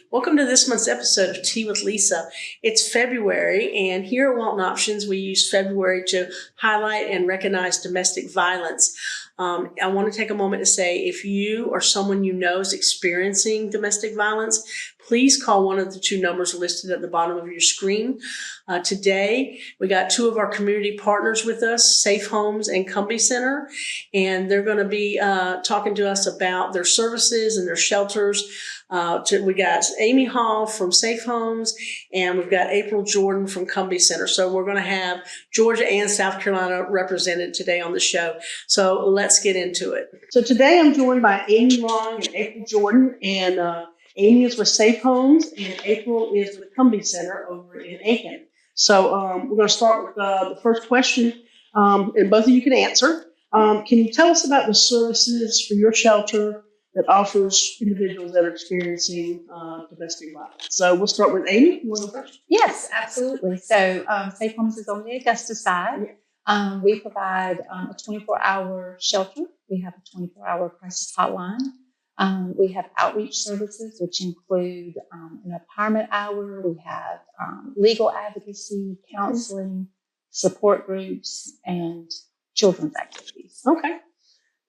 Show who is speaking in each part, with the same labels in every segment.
Speaker 1: Welcome to this month's episode of Tea with Lisa. It's February, and here at Walton Options, we use February to highlight and recognize domestic violence. I want to take a moment to say, if you or someone you know is experiencing domestic violence, please call one of the two numbers listed at the bottom of your screen. Today, we got two of our community partners with us, SafeHomes and Cumbee Center, and they're going to be talking to us about their services and their shelters. We got Amy Hall from SafeHomes, and we've got April Jordan from Cumbee Center. So we're going to have Georgia and South Carolina represented today on the show. So let's get into it. So today I'm joined by Amy Long and April Jordan, and Amy is with SafeHomes, and April is with Cumbee Center over in Aiken. So we're going to start with the first question, and both of you can answer. Can you tell us about the services for your shelter that offers individuals that are experiencing domestic violence? So we'll start with Amy. You want to go first?
Speaker 2: Yes, absolutely. So SafeHomes is on the Augusta side. We provide a 24-hour shelter. We have a 24-hour crisis hotline. We have outreach services, which include an empowerment hour. We have legal advocacy, counseling, support groups, and children's activities.
Speaker 1: Okay.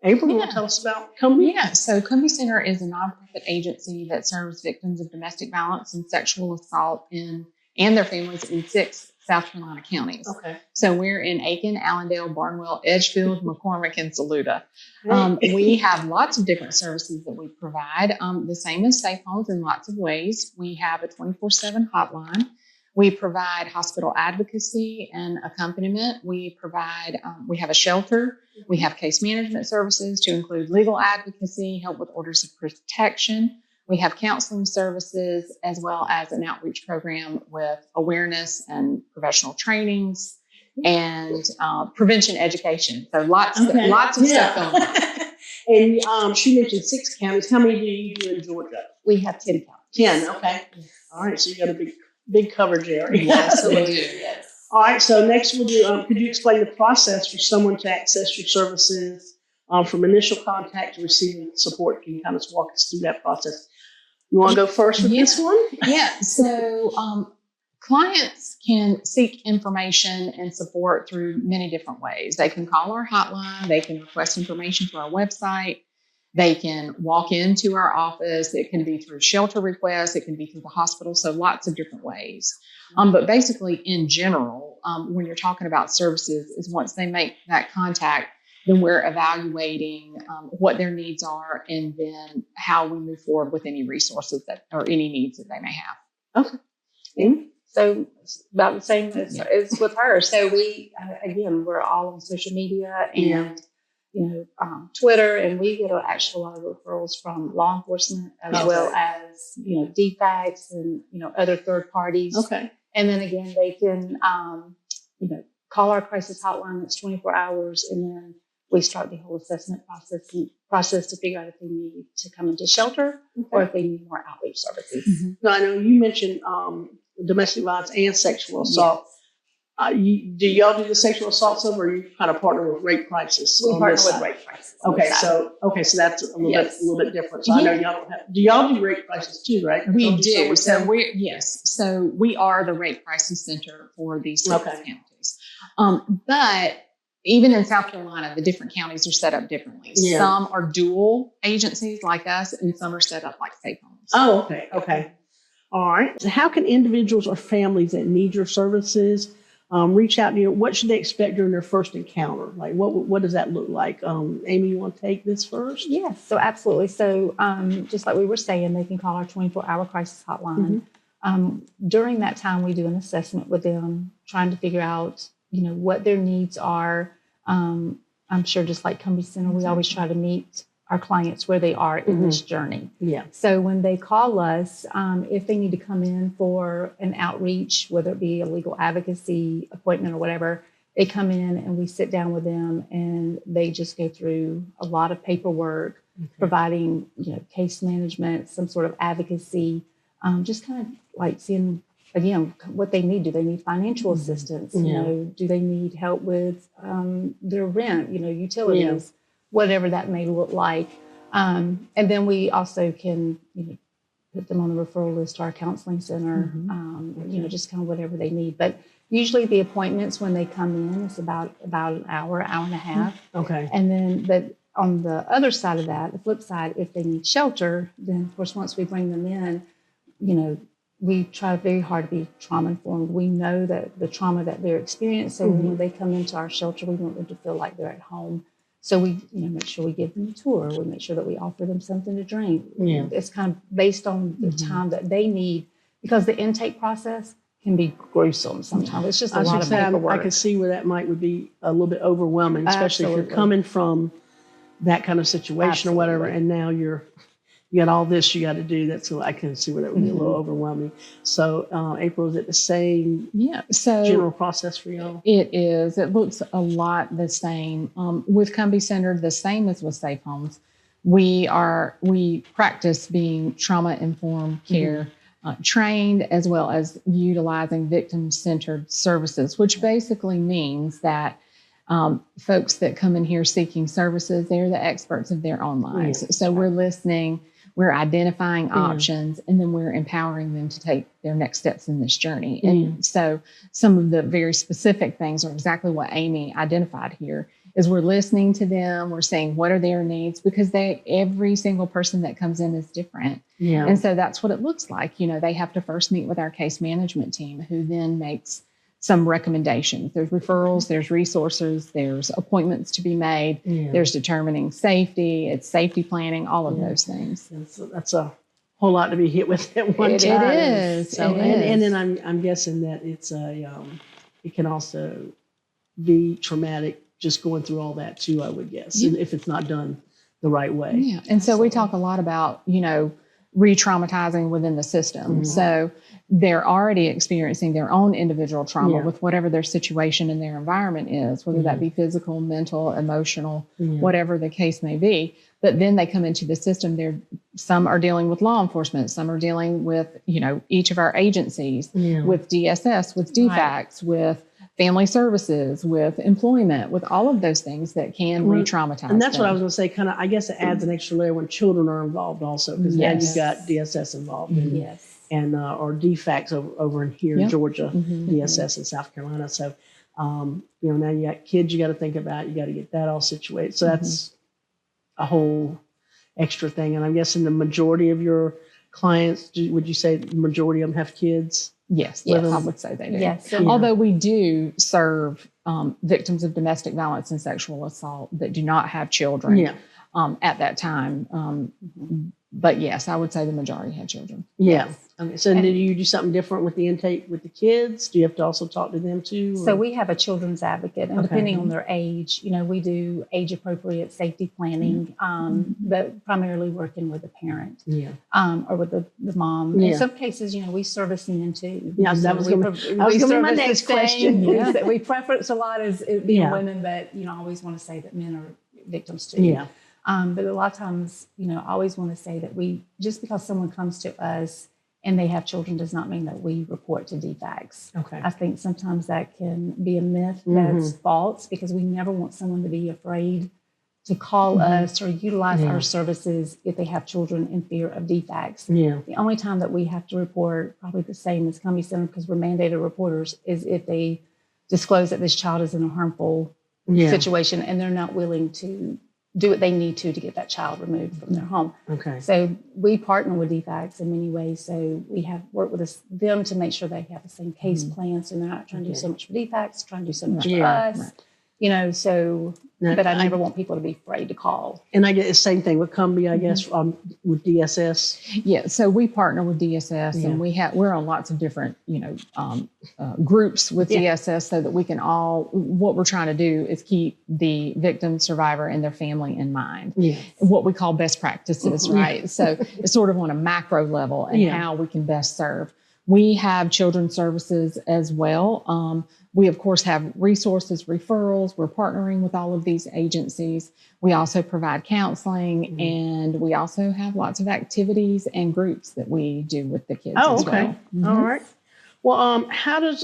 Speaker 1: April, you want to tell us about Cumbee?
Speaker 3: Yeah, so Cumbee Center is a nonprofit agency that serves victims of domestic violence and sexual assault and their families in 6 South Carolina counties.
Speaker 1: Okay.
Speaker 3: So we're in Aiken, Allendale, Barnwell, Edgefield, McCormick, and Saluda. We have lots of different services that we provide, the same as SafeHomes in lots of ways. We have a 24/7 hotline. We provide hospital advocacy and accompaniment. We provide, we have a shelter. We have case management services to include legal advocacy, help with orders of protection. We have counseling services as well as an outreach program with awareness and professional trainings and prevention education. So lots of stuff going on.
Speaker 1: And she mentioned 6 counties. How many do you do in Georgia?
Speaker 2: We have 10 counties.
Speaker 1: 10, okay. All right, so you got a big coverage area.
Speaker 3: Yes, we do. Yes.
Speaker 1: All right, so next we'll do, could you explain the process for someone to access your services from initial contact to receiving support? Can you kind of walk us through that process? You want to go first with this one?
Speaker 3: Yeah, so clients can seek information and support through many different ways. They can call our hotline. They can request information through our website. They can walk into our office. It can be through shelter requests. It can be through the hospital. So lots of different ways. But basically, in general, when you're talking about services, is once they make that contact, then we're evaluating what their needs are and then how we move forward with any resources that or any needs that they may have.
Speaker 1: Okay.
Speaker 2: So it's about the same as with her. So we, again, we're all on social media and Twitter, and we get actually a lot of referrals from law enforcement as well as DFACs and other third parties.
Speaker 1: Okay.
Speaker 2: And then again, they can call our crisis hotline. That's 24 hours, and then we start the whole assessment process to figure out if they need to come into shelter or if they need more outreach services.
Speaker 1: Mm-hmm. Now, I know you mentioned domestic violence and sexual assault.
Speaker 2: Yes.
Speaker 1: Do y'all do the sexual assault stuff, or you kind of partner with rape crisis?
Speaker 2: We partner with rape crisis.
Speaker 1: Okay, so that's a little bit different. So I know y'all don't have. Do y'all do rape crisis too, right?
Speaker 3: We do. So we are the rape crisis center for these 6 counties. But even in South Carolina, the different counties are set up differently. Yeah. Some are dual agencies like us, and some are set up like SafeHomes.
Speaker 1: Oh, okay. All right. So how can individuals or families that need your services reach out to you? What should they expect during their first encounter? Like, what does that look like? Amy, you want to take this first?
Speaker 2: Yes, so absolutely. So just like we were saying, they can call our 24-hour crisis hotline. Mm-hmm. During that time, we do an assessment with them, trying to figure out, what their needs are. I'm sure just like Cumbee Center, we always try to meet our clients where they are in this journey.
Speaker 1: Yeah.
Speaker 2: So when they call us, if they need to come in for an outreach, whether it be a legal advocacy appointment or whatever, they come in and we sit down with them and they just go through a lot of paperwork, providing, case management, some sort of advocacy, just kind of like seeing, again, what they need. Do they need financial assistance? Do they need help with their rent, utilities? Whatever that may look like. And then we also can put them on the referral list to our counseling center, just kind of whatever they need. But usually the appointments when they come in is about an hour and a half.
Speaker 1: Okay.
Speaker 2: And then, but on the other side of that, the flip side, if they need shelter, then of course, once we bring them in, we try very hard to be trauma informed. We know that the trauma that they're experiencing, so when they come into our shelter, we want them to feel like they're at home. So we, make sure we give them a tour. We make sure that we offer them something to drink.
Speaker 1: Yeah.
Speaker 2: It's kind of based on the time that they need, because the intake process can be gruesome sometimes. It's just a lot of paperwork.
Speaker 1: I could see where that would be a little bit overwhelming, especially if
Speaker 2: Absolutely.
Speaker 1: you're coming from that kind of situation or whatever, and now you got all this you got to do. I can see where that would be a little overwhelming. So, April, is it the same general process for y'all?
Speaker 3: It is. It looks a lot the same. With Cumbee Center, the same as with SafeHomes. We practice being trauma-informed care, trained, as well as utilizing victim-centered services, which basically means that folks that come in here seeking services, they're the experts of their own lives.
Speaker 1: Yes,
Speaker 3: so we're listening, we're identifying options, and then we're empowering them to take their next steps in this journey. And so some of the very specific things are exactly what Amy identified here, is we're listening to them, we're saying what are their needs, because every single person that comes in is different.
Speaker 1: Yeah.
Speaker 3: And so that's what it looks like. They have to first meet with our case management team, who then makes some recommendations. There's referrals, there's resources, there's appointments to be made, there's determining safety, it's safety planning, all of those things.
Speaker 1: That's a whole lot to be hit with at one time.
Speaker 3: It is.
Speaker 1: So, and then I'm guessing that it's it can also be traumatic just going through all that too, I would guess, if it's not done the right way.
Speaker 3: Yeah. And so we talk a lot about, re-traumatizing within the system. So they're already experiencing their own individual trauma with whatever their situation and their environment is, whether that be physical, mental, emotional, whatever the case may be. But then they come into the system. Some are dealing with law enforcement. Some are dealing with, each of our agencies, with DSS, with DFACS, with family services, with employment, with all of those things that can re-traumatize.
Speaker 1: And that's what I was going to say. Kind of, I guess it adds an extra layer when children are involved also, because now you've got DSS involved, and or DFACS over in here in Georgia, DSS in South Carolina. So, now you got kids you got to think about. You got to get that all situated. So that's a whole extra thing. And I'm guessing the majority of your clients, would you say the majority of them have kids?
Speaker 3: Yes, I would say they do.
Speaker 2: Yes.
Speaker 3: Although we do serve victims of domestic violence and sexual assault that do not have children at that time. But yes, I would say the majority have children.
Speaker 1: Yeah. Okay. So do you do something different with the intake with the kids? Do you have to also talk to them too?
Speaker 2: So we have a children's advocate, and depending on their age, we do age appropriate safety planning, but primarily working with the parent, or with the mom. In some cases, we service men too.
Speaker 1: Yeah,
Speaker 2: so
Speaker 1: that was going to be my next question.
Speaker 2: We preference a lot as being women, but I always want to say that men are victims too.
Speaker 1: Yeah.
Speaker 2: But a lot of times, I always want to say that just because someone comes to us and they have children does not mean that we report to DFACS.
Speaker 1: Okay.
Speaker 2: I think sometimes that can be a myth that's false, because we never want someone to be afraid to call us or utilize our services if they have children in fear of DFACS. Yeah. The only time that we have to report, probably the same as Cumbee Center, because we're mandated reporters, is if they disclose that this child is in a harmful situation and they're not willing to do what they need to get that child removed from their home. Okay. So we partner with DFACS in many ways. So we have worked with them to make sure they have the same case plan, so they're not trying to do so much for DFACS, trying to do so much for us. Right. But I never want people to be afraid to call.
Speaker 1: And I get the same thing with Cumbee, I guess, with DSS.
Speaker 3: Yeah, so we partner with DSS, and we're on lots of different, groups with DSS, so that we can what we're trying to do is keep the victim, survivor, and their family in mind. Yeah. What we call best practices, right? So it's sort of on a macro level and how we can best serve. We have children's services as well. We, of course, have resources, referrals. We're partnering with all of these agencies. We also provide counseling, and we also have lots of activities and groups that we do with the kids as well.
Speaker 1: All right. Well, how does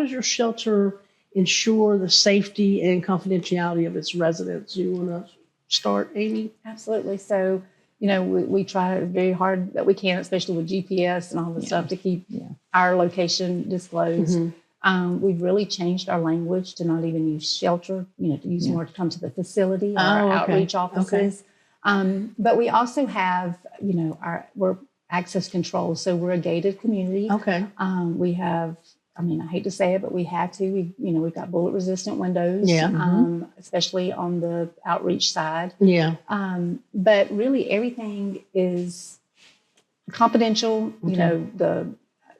Speaker 1: your shelter ensure the safety and confidentiality of its residents? Do you want to start, Amy?
Speaker 2: Absolutely. So we try very hard that we can, especially with GPS and all the stuff, to keep our location disclosed. We've really changed our language to not even use shelter, to use more to come to the facility, our outreach offices. But we also have, we're access control. So we're a gated community. We have, I hate to say it, but we have to. We've got bullet resistant windows, especially on the outreach side. But really everything is confidential.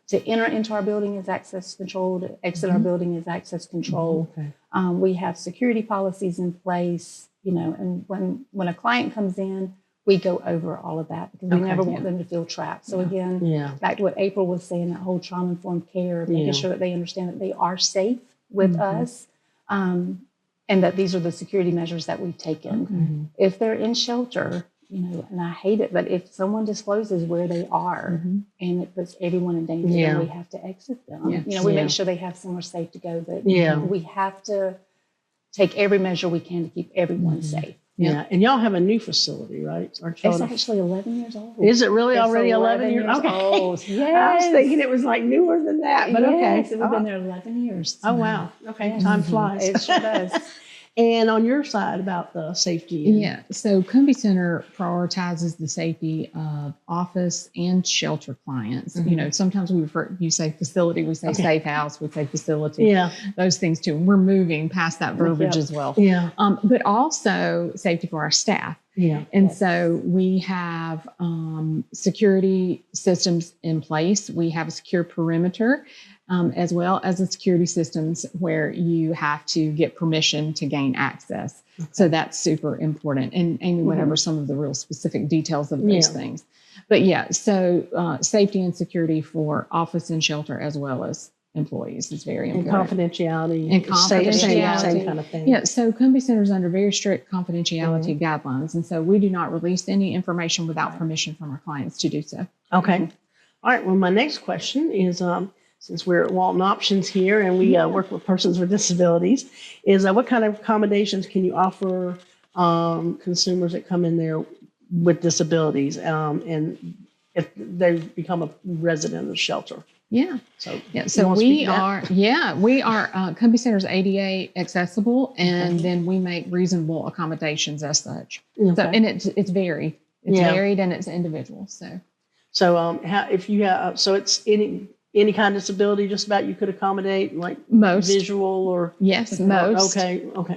Speaker 2: To enter into our building is access controlled. To exit our building is access control. We have security policies in place. And when a client comes in, we go over all of that because we never want them to feel trapped. So again, back to what April was saying, that whole trauma-informed care, making sure that they understand that they are safe with us, and that these are the security measures that we've taken. If they're in shelter, and I hate it, but if someone discloses where they are and it puts everyone in danger, then we have to exit them. We make sure they have somewhere safe to go, but we have to take every measure we can to keep everyone safe.
Speaker 1: And y'all have a new facility, right?
Speaker 2: It's actually 11 years old.
Speaker 1: Is it really already 11 years
Speaker 2: old? Yes.
Speaker 1: I was thinking it was like newer than that, but okay.
Speaker 2: So we've been there 11 years.
Speaker 1: Oh, wow. Okay. Time flies.
Speaker 2: It sure does.
Speaker 1: And on your side about the safety.
Speaker 3: So Cumbee Center prioritizes the safety of office and shelter clients. Sometimes you say facility, we say safe house, we say facility. Those things too. We're moving past that verbiage as well. But also safety for our staff. And so we have security systems in place. We have a secure perimeter, as well as the security systems where you have to get permission to gain access. So that's super important. And Amy went over some of the real specific details of those things. But so safety and security for office and shelter as well as employees is very important.
Speaker 1: And confidentiality. Same kind of thing.
Speaker 3: So Cumbee Center is under very strict confidentiality guidelines. And so we do not release any information without permission from our clients to do so.
Speaker 1: Okay. All right. Well, my next question is, since we're at Walton Options here and we work with persons with disabilities, is what kind of accommodations can you offer consumers that come in there with disabilities and if they become a resident of the shelter? So we are Cumbee Center's ADA accessible, and then we make reasonable accommodations as such. So and it's varied. It's varied and it's individual. So if you have it's any kind of disability just about you could accommodate, like
Speaker 3: most
Speaker 1: visual or
Speaker 3: most.
Speaker 1: Most.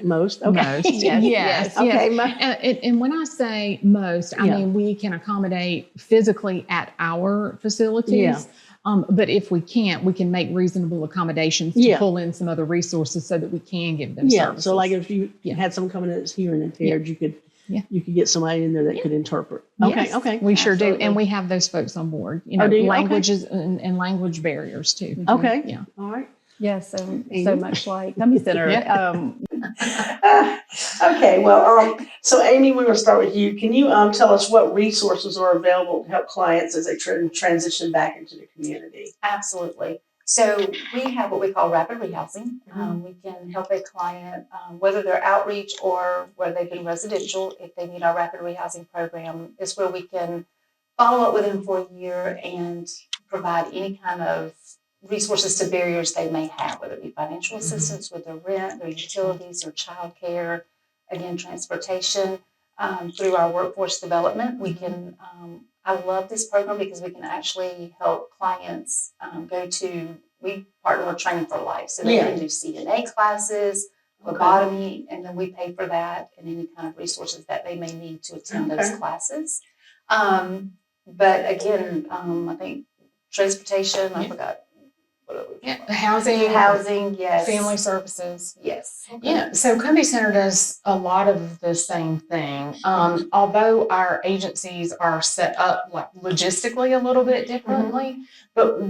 Speaker 3: Most. Yes. And when I say most, I mean we can accommodate physically at our facilities. But if we can't, we can make reasonable accommodations to pull in some other resources so that we can give them services.
Speaker 1: So like if you had someone coming in that's hearing impaired, you could get somebody in there that could interpret. Okay.
Speaker 3: We sure do. And we have those folks on board, languages and language barriers too.
Speaker 1: Okay.
Speaker 3: Yeah.
Speaker 1: All right.
Speaker 2: Yes. So much like Cumbee Center.
Speaker 1: Okay. Well, so Amy, we're going to start with you. Can you tell us what resources are available to help clients as they transition back into the community?
Speaker 4: Absolutely. So we have what we call rapid rehousing. We can help a client, whether they're outreach or whether they've been residential, if they need our rapid rehousing program, is where we can follow up with them for a year and provide any kind of resources to barriers they may have, whether it be financial assistance with their rent, their utilities, their childcare, again, transportation. Through our workforce development, we can, I love this program because we can actually help clients we partner with Training for Life. So they can do CNA classes, phlebotomy, and then we pay for that and any kind of resources that they may need to attend those classes. But again, I think transportation, I forgot. Housing, yes.
Speaker 3: Family services.
Speaker 4: Yes.
Speaker 3: So Cumbee Center does a lot of the same thing. Although our agencies are set up like logistically a little bit differently, but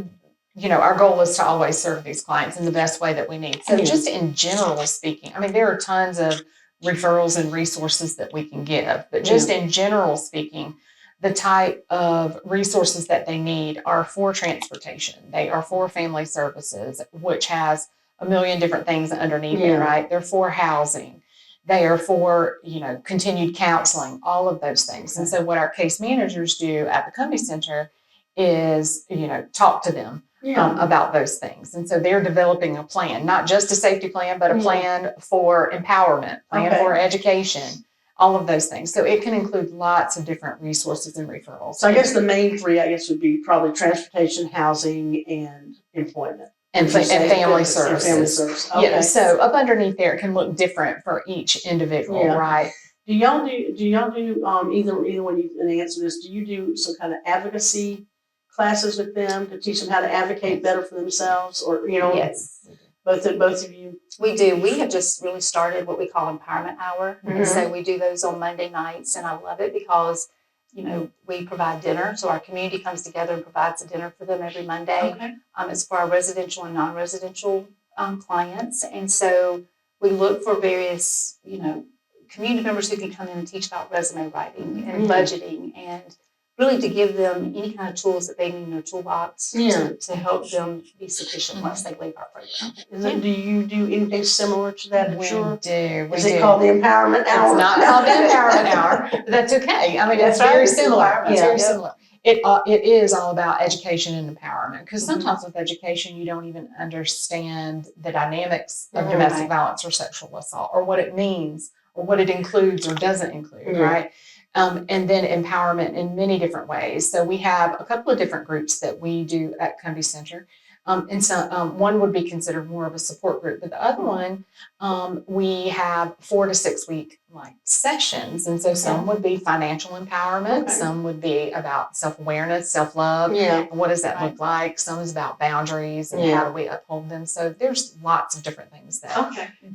Speaker 3: our goal is to always serve these clients in the best way that we need. So just in general speaking, I mean, there are tons of referrals and resources that we can give, but just in general speaking, the type of resources that they need are for transportation. They are for family services, which has a million different things underneath it, right? They're for housing. They are for, continued counseling, all of those things. And so what our case managers do at the Cumbee Center is, talk to them about those things. And so they're developing a plan, not just a safety plan, but a plan for empowerment, plan for education, all of those things. So it can include lots of different resources and referrals.
Speaker 1: So I guess the main three, would be probably transportation, housing, and employment.
Speaker 3: And family services.
Speaker 1: And family service. Okay.
Speaker 3: Yeah, so up underneath there, it can look different for each individual, right?
Speaker 1: Do y'all do either when you can answer this, do you do some kind of advocacy classes with them to teach them how to advocate better for themselves, or
Speaker 4: Yes.
Speaker 1: both of you?
Speaker 4: We do. We have just really started what we call Empowerment Hour. And so we do those on Monday nights, and I love it because, we provide dinner. So our community comes together and provides a dinner for them every Monday.
Speaker 1: Okay.
Speaker 4: It's for our residential and non-residential clients. And so we look for various, community members who can come in and teach about resume writing and budgeting, and really to give them any kind of tools that they need in their toolbox to help them be sufficient once they leave our program.
Speaker 1: Do you do anything similar to that?
Speaker 3: We
Speaker 1: do.
Speaker 3: Is
Speaker 1: it called the Empowerment Hour?
Speaker 3: It's not called the Empowerment Hour, but that's okay. I mean, it's very similar. It's very similar. It is all about education and empowerment, because sometimes with education, you don't even understand the dynamics of domestic violence or sexual assault, or what it means, or what it includes or doesn't include, right? And then empowerment in many different ways. So we have a couple of different groups that we do at Cumbee Center. And so one would be considered more of a support group, but the other one, we have 4 to 6 week sessions. And so some would be financial empowerment, some would be about self-awareness, self-love. What does that look like? Some is about boundaries and how do we uphold them. So there's lots of different things that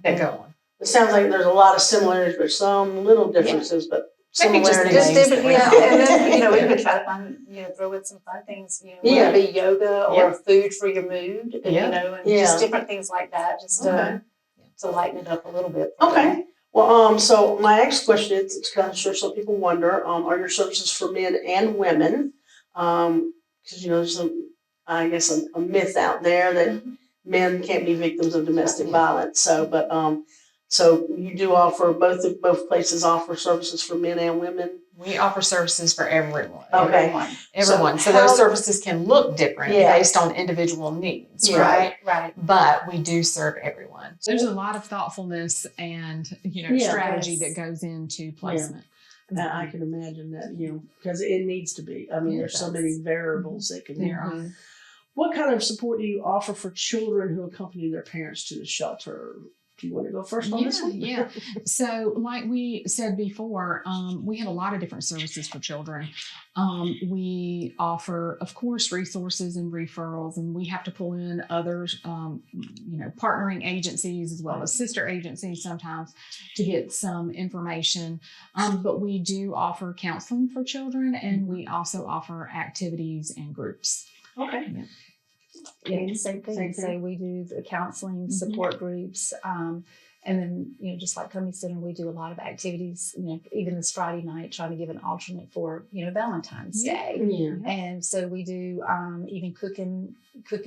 Speaker 3: go on.
Speaker 1: It sounds like there's a lot of similarities, but some little differences, but similarities.
Speaker 4: Just different, and then we would try to find, throw in some fun things, whether it be yoga or food for your mood, and, and just different things like that, just to lighten it up a little bit.
Speaker 1: Okay. Well, so my next question is, because I'm sure some people wonder, are your services for men and women? Because there's a myth out there that men can't be victims of domestic violence. So, but so you do offer both places offer services for men and women?
Speaker 3: We offer services for everyone.
Speaker 1: Okay.
Speaker 3: Everyone. So those services can look different based on individual needs, right?
Speaker 4: Right.
Speaker 3: But we do serve everyone. There's a lot of thoughtfulness and strategy that goes into placement.
Speaker 1: I can imagine that, because it needs to be. I mean, there's so many variables that can be. What kind of support do you offer for children who accompany their parents to the shelter? Do you want to go first on this one?
Speaker 3: Yeah. So like we said before, we have a lot of different services for children. We offer, of course, resources and referrals, and we have to pull in others, partnering agencies as well as sister agencies sometimes to get some information. But we do offer counseling for children, and we also offer activities and groups.
Speaker 1: Okay.
Speaker 2: Yeah, same thing. So we do the counseling support groups. And then, just like Cumbee Center, we do a lot of activities, even this Friday night, trying to give an alternate for, Valentine's Day. And so we do even cooking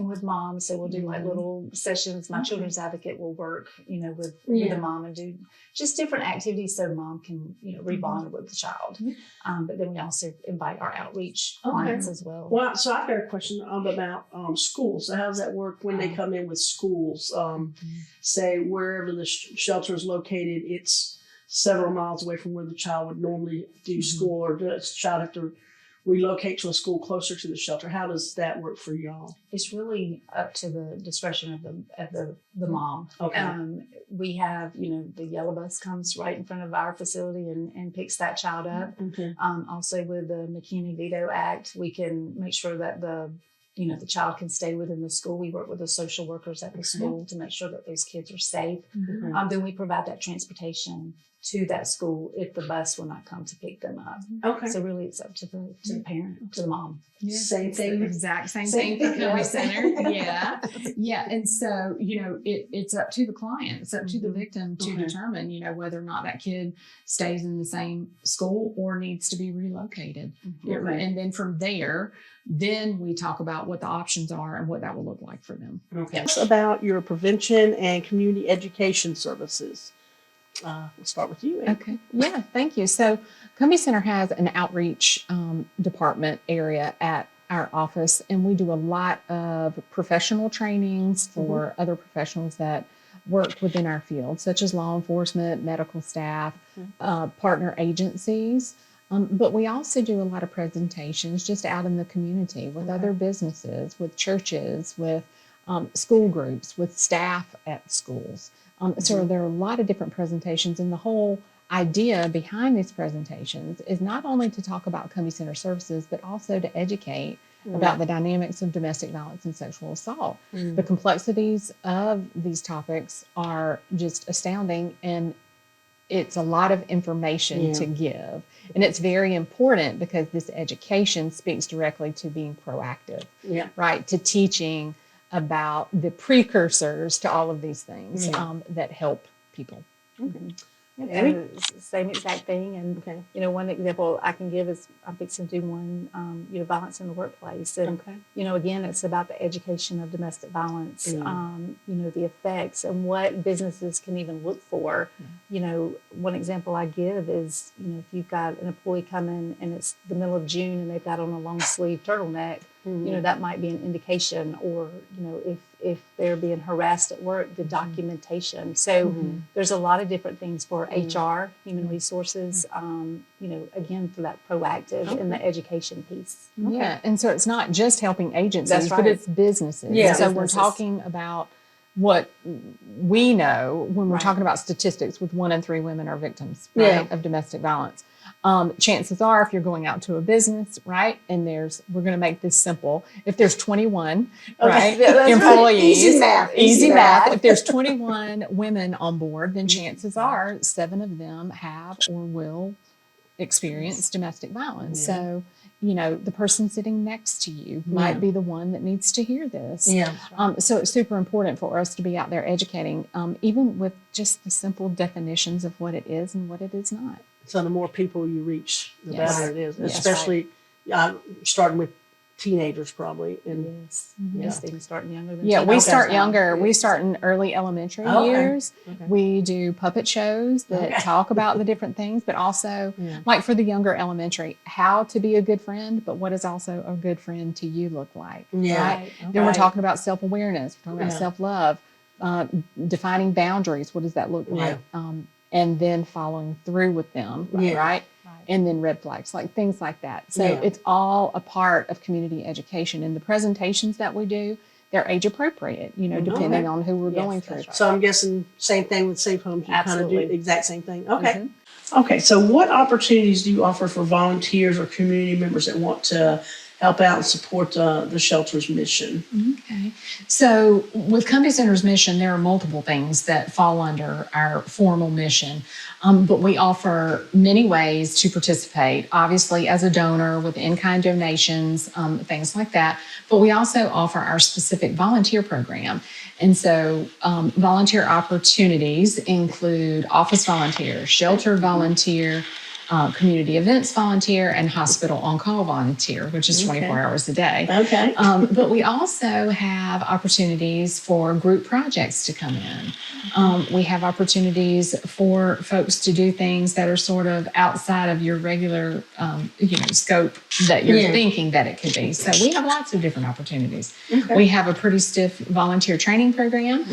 Speaker 2: with mom. So we'll do little sessions. My children's advocate will work, with the mom and do just different activities so mom can, rebond with the child. But then we also invite our outreach clients as well.
Speaker 1: Well, so I've got a question about schools. So how does that work when they come in with schools? Say wherever the shelter is located, it's several miles away from where the child would normally do school, or does the child have to relocate to a school closer to the shelter? How does that work for y'all?
Speaker 2: It's really up to the discretion of the mom.
Speaker 1: Okay.
Speaker 2: We have, the yellow bus comes right in front of our facility and picks that child up.
Speaker 1: Okay.
Speaker 2: Also with the McKinney-Vito Act, we can make sure that the child can stay within the school. We work with the social workers at the school to make sure that those kids are safe. Then we provide that transportation to that school if the bus will not come to pick them up. Okay. So really it's up to the parent, to the mom.
Speaker 1: Yeah. Same thing.
Speaker 3: Exact same thing for Cumbee Center. Yeah. And so, it's up to the client, it's up to the victim to determine, whether or not that kid stays in the same school or needs to be relocated. And then from there, then we talk about what the options are and what that will look like for them.
Speaker 1: Okay. About your prevention and community education services. We'll start with you, Ann.
Speaker 3: Okay. Yeah, thank you. So Cumbee Center has an outreach department area at our office, and we do a lot of professional trainings for other professionals that work within our field, such as law enforcement, medical staff, partner agencies. But we also do a lot of presentations just out in the community with other businesses, with churches, with school groups, with staff at schools. So there are a lot of different presentations, and the whole idea behind these presentations is not only to talk about Cumbee Center services, but also to educate about the dynamics of domestic violence and sexual assault. The complexities of these topics are just astounding, and it's a lot of information to give. And it's very important because this education speaks directly to being proactive, right? To teaching about the precursors to all of these things that help people.
Speaker 2: And same exact thing. And, one example I can give is I'm fixing to do one, violence in the workplace. And, again, it's about the education of domestic violence, the effects and what businesses can even look for. One example I give is, if you've got an employee coming and it's the middle of June and they've got on a long sleeve turtleneck, that might be an indication, or, if they're being harassed at work, the documentation. So there's a lot of different things for HR, human resources, again, for that proactive and the education piece.
Speaker 3: Yeah, and so it's not just helping agencies,
Speaker 2: That's right.
Speaker 3: but it's businesses.
Speaker 2: Yeah,
Speaker 3: so
Speaker 2: businesses.
Speaker 3: we're talking about what we know when we're talking about statistics with 1 in 3 women are victims of domestic violence. Chances are, if you're going out to a business, right, and we're going to make this simple. If there's 21, employees, easy math. If there's 21 women on board, then chances are 7 of them have or will experience domestic violence. So, the person sitting next to you might be the one that needs to hear this. So it's super important for us to be out there educating, even with just the simple definitions of what it is and what it is not.
Speaker 1: So the more people you reach, the
Speaker 3: Yes.
Speaker 1: better it is,
Speaker 3: Yes.
Speaker 1: especially starting with teenagers probably. And
Speaker 2: Yes, they can start younger than
Speaker 3: we start younger. We start in early elementary years.
Speaker 1: Okay.
Speaker 3: We do puppet shows that talk about the different things, but also, like for the younger elementary, how to be a good friend, but what does also a good friend to you look like? Right? Then we're talking about self-awareness. We're talking about self-love, defining boundaries. What does that look like? And then following through with them, right? And then red flags, like things like that. So it's all a part of community education. And the presentations that we do, they're age appropriate, depending on who we're going through.
Speaker 1: So I'm guessing same thing with SafeHomes. You kind of do the exact same thing. Okay.
Speaker 3: Mm-hmm.
Speaker 1: Okay. So what opportunities do you offer for volunteers or community members that want to help out and support the shelter's mission?
Speaker 3: Okay. So with Cumbee Center's mission, there are multiple things that fall under our formal mission. But we offer many ways to participate, obviously as a donor with in-kind donations, things like that. But we also offer our specific volunteer program. And so volunteer opportunities include office volunteer, shelter volunteer, community events volunteer, and hospital on-call volunteer, which is 24 hours a day.
Speaker 1: Okay.
Speaker 3: But we also have opportunities for group projects to come in. We have opportunities for folks to do things that are sort of outside of your regular, scope that you're thinking that it could be. So we have lots of different opportunities. We have a pretty stiff volunteer training program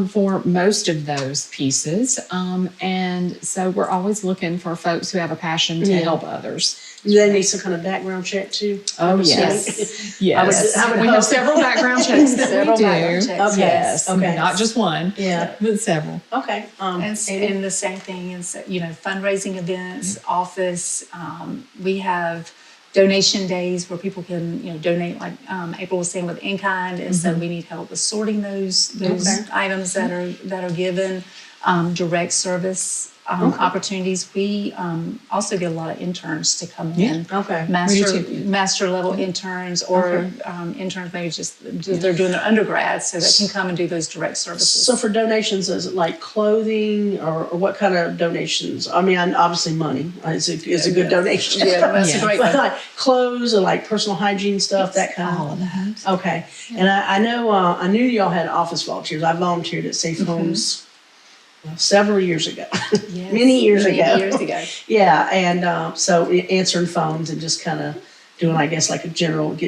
Speaker 3: for most of those pieces. And so we're always looking for folks who have a passion to help others.
Speaker 1: Do they need some kind of background check too?
Speaker 3: Oh, yes.
Speaker 1: Yes. I would
Speaker 3: We
Speaker 1: hope.
Speaker 3: have several background checks that we do.
Speaker 1: Okay.
Speaker 3: Yes.
Speaker 1: Okay.
Speaker 3: Not just one, but several.
Speaker 1: Okay.
Speaker 2: And the same thing is, fundraising events, office. We have donation days where people can, donate, like April was saying with in-kind. And so we need help with sorting those items that are given, direct service. Opportunities. We also get a lot of interns to come in.
Speaker 1: Okay.
Speaker 2: Master level interns or interns maybe just they're doing their undergrads, so they can come and do those direct services.
Speaker 1: So for donations, is it like clothing or what kind of donations? I mean, obviously money is a good donation.
Speaker 2: Yeah, that's a great
Speaker 1: But
Speaker 2: one.
Speaker 1: like clothes or like personal hygiene stuff, that kind
Speaker 3: All of that.
Speaker 1: Okay. And I know I knew y'all had office volunteers. I volunteered at SafeHomes several years ago.
Speaker 2: Yes,
Speaker 1: Many years ago.
Speaker 2: Years ago.
Speaker 1: Yeah, and so answering phones and just kind of doing, I guess, like get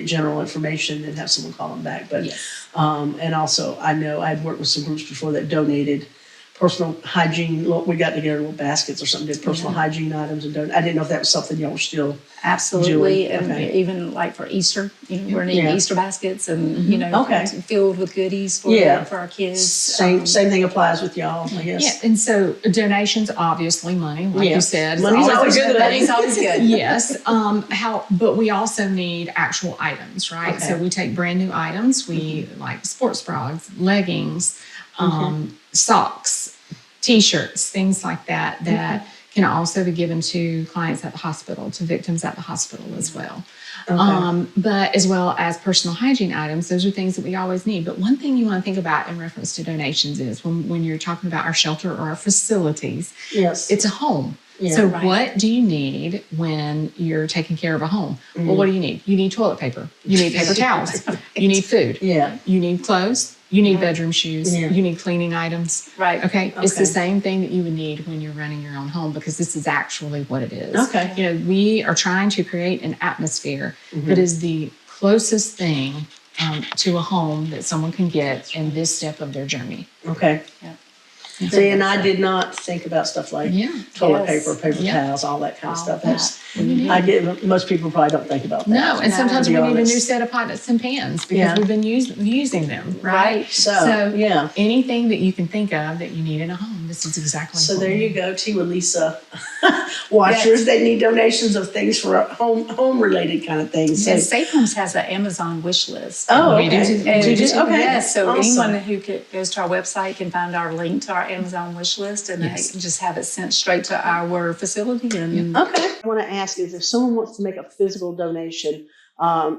Speaker 1: general information and have someone call them back. But
Speaker 2: Yes.
Speaker 1: and also, I know I'd worked with some groups before that donated personal hygiene. We got together little baskets or something, did personal hygiene items and I didn't know if that was something y'all were still
Speaker 2: Absolutely,
Speaker 1: doing.
Speaker 2: and
Speaker 1: Okay.
Speaker 2: even like for Easter, we're needing
Speaker 1: Yeah.
Speaker 2: Easter baskets and
Speaker 1: Okay.
Speaker 2: filled with goodies for
Speaker 1: Yeah.
Speaker 2: for our kids.
Speaker 1: Same thing applies with y'all, I guess.
Speaker 3: Yeah, and so donations, obviously, money, like
Speaker 1: Yeah.
Speaker 3: you said, is
Speaker 1: Money's always
Speaker 3: a
Speaker 1: good.
Speaker 2: Money's always good.
Speaker 3: Yes. But we also need actual items, right?
Speaker 1: Okay.
Speaker 3: So we take brand new items. We like sports bras, leggings, socks, T-shirts, things like that can also be given to clients at the hospital, to victims at the hospital as well.
Speaker 1: Okay.
Speaker 3: But as well as personal hygiene items, those are things that we always need. But one thing you want to think about in reference to donations is when you're talking about our shelter or our facilities,
Speaker 1: Yes.
Speaker 3: it's a home.
Speaker 1: Yeah.
Speaker 3: So
Speaker 2: Right.
Speaker 3: what do you need when you're taking care of a home? Well, what do you need? You need toilet paper. You need paper towels. You need food.
Speaker 1: Yeah.
Speaker 3: You need clothes. You need bedroom shoes.
Speaker 1: Yeah.
Speaker 3: You need cleaning items.
Speaker 2: Right.
Speaker 3: Okay. It's the
Speaker 1: Okay.
Speaker 3: same thing that you would need when you're running your own home, because this is actually what it is.
Speaker 1: Okay.
Speaker 3: We are trying to create an atmosphere that is the closest thing to a home that someone can get in this step of their journey.
Speaker 1: Okay.
Speaker 2: Yeah.
Speaker 1: See, and I did not think about stuff like
Speaker 3: Yeah.
Speaker 1: toilet
Speaker 2: Yes.
Speaker 1: paper, paper
Speaker 3: Yeah.
Speaker 1: towels, all that kind of
Speaker 2: All
Speaker 1: stuff.
Speaker 2: that.
Speaker 1: That's
Speaker 3: Mhm.
Speaker 1: I get. Most people probably don't think about that.
Speaker 3: No, and sometimes
Speaker 1: to
Speaker 3: we
Speaker 1: be
Speaker 3: need a new
Speaker 1: honest.
Speaker 3: set of pots and pans because
Speaker 1: Yeah.
Speaker 3: we've been using them, right?
Speaker 2: Right.
Speaker 1: So yeah.
Speaker 3: Anything that you can think of that you need in a home, this is exactly
Speaker 1: So
Speaker 3: what
Speaker 1: there
Speaker 3: we
Speaker 1: you
Speaker 3: need.
Speaker 1: go, Tea with Lisa. Watchers, they need donations of things for home related kind of things.
Speaker 2: And
Speaker 1: So,
Speaker 2: SafeHomes has an Amazon wish list.
Speaker 1: oh,
Speaker 3: We do
Speaker 1: okay.
Speaker 3: too.
Speaker 2: And
Speaker 3: We do
Speaker 1: Okay.
Speaker 2: yes, so
Speaker 1: Awesome.
Speaker 2: anyone who goes to our website can find our link to our Amazon wish list, and
Speaker 3: Yes.
Speaker 2: they just have it sent straight to our facility. And
Speaker 1: Okay. I want to ask is if someone wants to make a physical donation,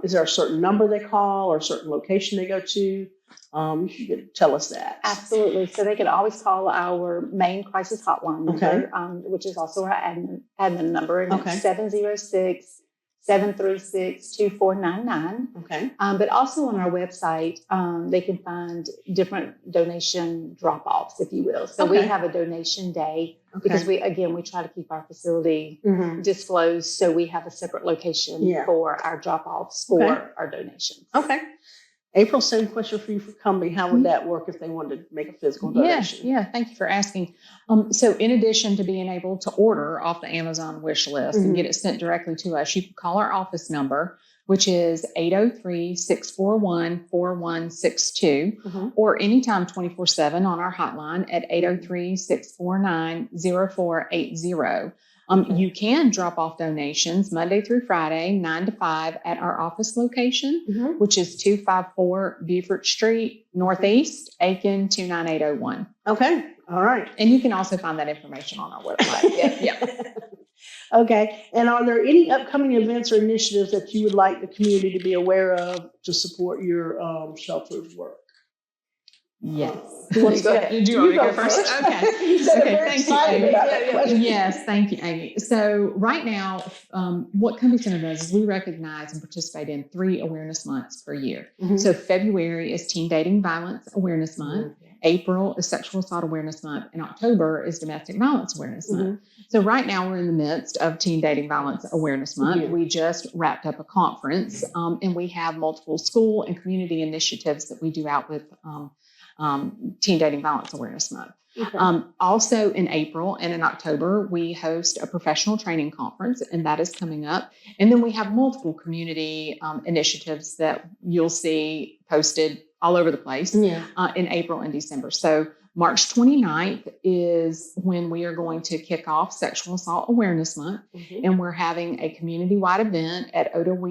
Speaker 1: is there a certain number they call or a certain location they go to? You could tell us that.
Speaker 2: absolutely, so they can always call our main crisis hotline number,
Speaker 1: Okay.
Speaker 2: which is also our admin number, and
Speaker 1: Okay.
Speaker 2: it's 706-736-2499.
Speaker 1: Okay.
Speaker 2: But also on our website, they can find different donation drop-offs, if you will. So we
Speaker 1: Okay.
Speaker 2: have a donation day
Speaker 1: Okay.
Speaker 2: because we try to keep our facility
Speaker 1: Mm-hmm.
Speaker 2: disclosed. So we have a separate location
Speaker 1: Yeah.
Speaker 2: for our drop-offs for
Speaker 1: Okay.
Speaker 2: our donations.
Speaker 1: Okay. April, same question for you for Cumbee. How would that work if they wanted to make a physical donation?
Speaker 3: Yeah. Thank you for asking. So in addition to being able to order off the Amazon wish list and get it sent directly to us, you can call our office number, which is 803-641-4162, or anytime 24/7 on our hotline at 803-649-0480. You can drop off donations Monday through Friday, 9 to 5 at our office location, which is 254 Beaufort Street, Northeast, Aiken 29801.
Speaker 1: Okay. All right.
Speaker 3: And you can also find that information on our website. Yeah.
Speaker 1: Okay. And are there any upcoming events or initiatives that you would like the community to be aware of to support your shelter's work?
Speaker 3: Yes.
Speaker 1: Who wants to go ahead?
Speaker 3: Do you want me to go first? Okay.
Speaker 1: You sounded
Speaker 3: Okay,
Speaker 1: very
Speaker 3: thank you,
Speaker 1: excited
Speaker 3: Amy.
Speaker 1: about that question.
Speaker 3: Yes, thank you, Amy. So right now, what Cumbee Center does is we recognize and participate in 3 awareness months per year. So February is Teen Dating Violence Awareness Month. April is Sexual Assault Awareness Month, and October is Domestic Violence Awareness Month. So right now we're in the midst of Teen Dating Violence Awareness Month. We just wrapped up a conference, and we have multiple school and community initiatives that we do out with Teen Dating Violence Awareness Month. Also in April and in October, we host a professional training conference, and that is coming up. And then we have multiple community initiatives that you'll see posted all over the place in April and December. So March 29th is when we are going to kick off Sexual Assault Awareness Month, and we're having a community-wide event at Oda